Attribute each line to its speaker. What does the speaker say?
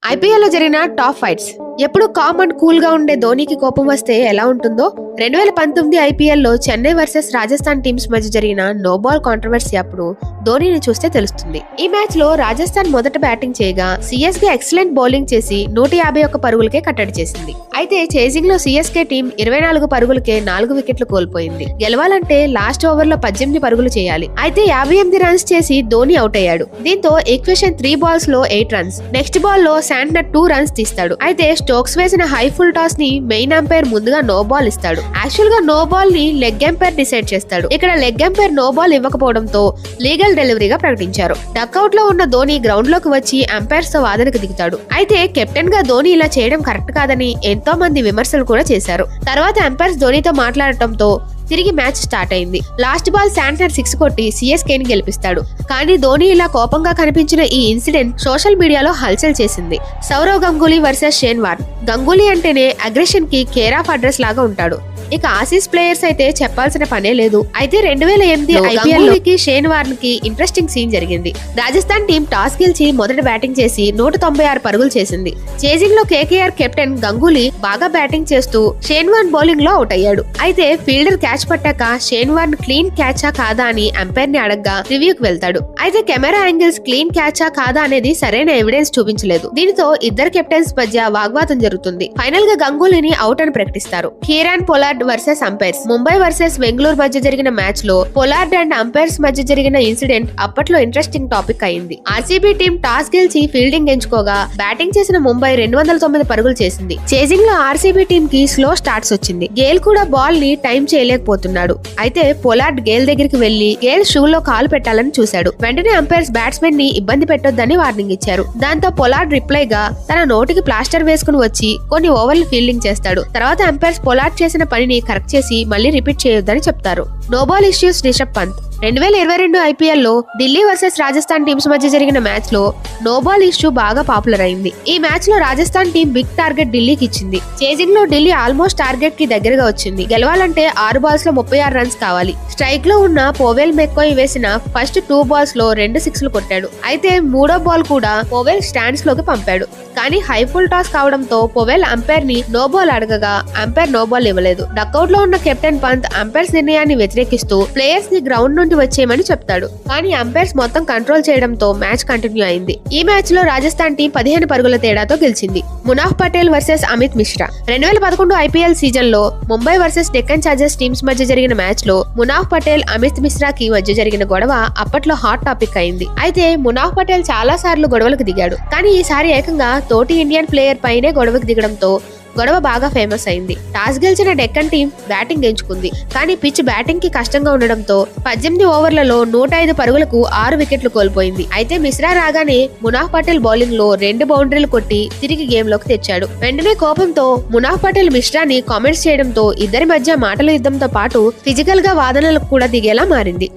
Speaker 1: IPL లో జరిగిన top fights. ఎప్పుడు కామ్ అండ్ కూల్ గా ఉండే ధోనికి కోపం వస్తే ఎలా ఉంటుందో 2019 ఐపీఎల్ లో చెన్నై వర్సెస్ రాజస్థాన్ టీమ్స్ మధ్య జరిగిన నో బాల్ కాంట్రవర్సీ అప్పుడు ధోనిని చూస్తే తెలుస్తుంది. ఈ మ్యాచ్ లో రాజస్థాన్ మొదట బ్యాటింగ్ చేయగా సిఎస్కే ఎక్సలెంట్ బౌలింగ్ చేసి 151 పరుగులకే కట్టడి చేసింది. అయితే చేజింగ్ లో సిఎస్కే టీం 24 పరుగులకే 4 వికెట్లు కోల్పోయింది. గెలవాలంటే లాస్ట్ ఓవర్ లో 18 పరుగులు చేయాలి. అయితే 58 రన్స్ చేసి ధోని అవుట్ అయ్యాడు. దీంతో ఈక్వేషన్ 3 బాల్స్ లో 8 రన్స్. నెక్స్ట్ బాల్ లో శాంట్నర్ 2 రన్స్ తీస్తాడు. అయితే స్టోక్స్ వేసిన హై ఫుల్ టాస్ ని మెయిన్ అంపైర్ ముందుగా నో బాల్ ఇస్తాడు. యాక్చువల్ గా నో బాల్ ని లెగ్ అంపైర్ డిసైడ్ చేస్తాడు. ఇక్కడ లెగ్ అంపైర్ నో బాల్ ఇవ్వకపోవడంతో లీగల్ డెలివరీగా ప్రకటించారు. డక్అవుట్ లో ఉన్న ధోని గ్రౌండ్ లోకి వచ్చి అంపైర్స్ తో వాదనకు దిగుతాడు. అయితే కెప్టెన్ గా ధోని ఇలా చేయడం కరెక్ట్ కాదని ఎంతో మంది విమర్శలు కూడా చేశారు. తర్వాత అంపైర్స్ ధోనితో మాట్లాడటంతో తిరిగి మ్యాచ్ స్టార్ట్ అయింది. లాస్ట్ బాల్ శాంట్నర్ 6 కొట్టి సిఎస్కేని గెలిపిస్తాడు. కానీ ధోని ఇలా కోపంగా కనిపించిన ఈ ఇన్సిడెంట్ సోషల్ మీడియాలో హల్చల్ చేసింది. Sourav Ganguly versus Shane Warne. Ganguly అంటేనే అగ్రెషన్ కి కేర్ ఆఫ్ అడ్రస్ లాగా ఉంటాడు. ఇక ఆసీస్ ప్లేయర్స్ అయితే చెప్పాల్సిన పనే లేదు. అయితే 2008 ఐపీఎల్ కి షేన్ వార్న్ కి ఇంట్రెస్టింగ్ సీన్ జరిగింది. రాజస్థాన్ టీం టాస్ గెలిచి మొదట బ్యాటింగ్ చేసి 196 పరుగులు చేసింది. చేజింగ్ లో కేకేఆర్ కెప్టెన్ గంగూలీ బాగా బ్యాటింగ్ చేస్తూ షేన్ వార్న్ బౌలింగ్ లో అవుట్ అయ్యాడు. అయితే ఫీల్డర్ క్యాచ్ పట్టాక షేన్ వార్న్ క్లీన్ క్యాచా కాదా అని అంపైర్ ని అడగ్గా రివ్యూకి వెళ్తాడు. అయితే కెమెరా యాంగిల్స్ క్లీన్ క్యాచా కాదా అనేది సరైన ఎవిడెన్స్ చూపించలేదు. దీనితో ఇద్దరు కెప్టెన్స్ మధ్య వాగ్వాదం జరుగుతుంది. ఫైనల్ గా గంగూలీని అవుట్ అని ప్రకటిస్తారు. Kieron Pollard versus umpires. Mumbai versus Bengaluru మధ్య జరిగిన మ్యాచ్ లో పొలార్డ్ అండ్ అంపైర్స్ మధ్య జరిగిన ఇన్సిడెంట్ అప్పట్లో ఇంట్రెస్టింగ్ టాపిక్ అయింది. ఆర్సీబీ టీం టాస్ గెలిచి ఫీల్డింగ్ ఎంచుకోగా బ్యాటింగ్ చేసిన ముంబై 209 పరుగులు చేసింది. చేజింగ్ లో ఆర్సీబీ టీం కి స్లో స్టార్ట్స్ వచ్చింది. గేల్ కూడా బాల్ ని టైం చేయలేకపోతున్నాడు. అయితే పొలార్డ్ గేల్ దగ్గరికి వెళ్లి గేల్ షూలో కాలు పెట్టాలని చూశాడు. వెంటనే అంపైర్స్ బ్యాట్స్మెన్ ని ఇబ్బంది పెట్టొద్దని వార్నింగ్ ఇచ్చారు. దాంతో పొలార్డ్ రిప్లైగా తన నోటికి ప్లాస్టర్ వేసుకుని వచ్చి కొన్ని ఓవర్లు ఫీల్డింగ్ చేస్తాడు. తర్వాత అంపైర్స్ పొలార్డ్ చేసిన పనిని కరెక్ట్ చేసి మళ్ళీ రిపీట్ చేయొద్దని చెప్తారు. No ball issues Rishabh Pant. 2022 IPL లో ఢిల్లీ వర్సెస్ రాజస్థాన్ టీమ్స్ మధ్య జరిగిన మ్యాచ్ లో నో బాల్ ఇష్యూ బాగా పాపులర్ అయింది. ఈ మ్యాచ్ లో రాజస్థాన్ టీం బిగ్ టార్గెట్ ఢిల్లీకి ఇచ్చింది. చేజింగ్ లో ఢిల్లీ ఆల్మోస్ట్ టార్గెట్ కి దగ్గరగా వచ్చింది. గెలవాలంటే 6 బాల్స్ లో 36 రన్స్ కావాలి. స్ట్రైక్ లో ఉన్న పోవెల్ మెక్కోయ్ వేసిన ఫస్ట్ 2 బాల్స్ లో 2 సిక్స్లు కొట్టాడు. అయితే 3వ బాల్ కూడా పోవెల్ స్టాండ్స్ లోకి పంపాడు. కానీ హై ఫుల్ టాస్ కావడంతో పోవెల్ అంపైర్ ని నో బాల్ అడగగా అంపైర్ నో బాల్ ఇవ్వలేదు. డక్అవుట్ లో ఉన్న కెప్టెన్ పంత్ అంపైర్స్ నిర్ణయాన్ని వ్యతిరేకిస్తూ ప్లేయర్స్ ని గ్రౌండ్ నుండి వచ్చేయమని చెప్తాడు. కానీ అంపైర్స్ మొత్తం కంట్రోల్ చేయడంతో మ్యాచ్ కంటిన్యూ అయింది. ఈ మ్యాచ్ లో రాజస్థాన్ టీం 15 పరుగుల తేడాతో గెలిచింది. Munaf Patel versus Amit Mishra. 2011 IPL season లో Mumbai versus Deccan Chargers teams మధ్య జరిగిన మ్యాచ్ లో మునాఫ్ పటేల్ అమిత్ మిశ్రాకి మధ్య జరిగిన గొడవ అప్పట్లో హాట్ టాపిక్ అయింది. అయితే మునాఫ్ పటేల్ చాలా సార్లు గొడవలకు దిగాడు. కానీ ఈసారి ఏకంగా తోటి ఇండియన్ ప్లేయర్ పైనే గొడవకు దిగడంతో గొడవ బాగా ఫేమస్ అయింది. టాస్ గెలిచిన డెక్కన్ టీం బ్యాటింగ్ ఎంచుకుంది. కానీ పిచ్ బ్యాటింగ్ కి కష్టంగా ఉండడంతో 18 ఓవర్లలో 105 పరుగులకు 6 వికెట్లు కోల్పోయింది. అయితే మిశ్రా రాగానే మునాఫ్ పటేల్ బౌలింగ్ లో 2 బౌండరీలు కొట్టి తిరిగి గేమ్ లోకి తెచ్చాడు. వెంటనే కోపంతో మునాఫ్ పటేల్ మిశ్రాని కామెంట్స్ చేయడంతో ఇద్దరి మధ్య మాటల యుద్ధంతో పాటు ఫిజికల్ గా వాదనలకు కూడా దిగేలా మారింది.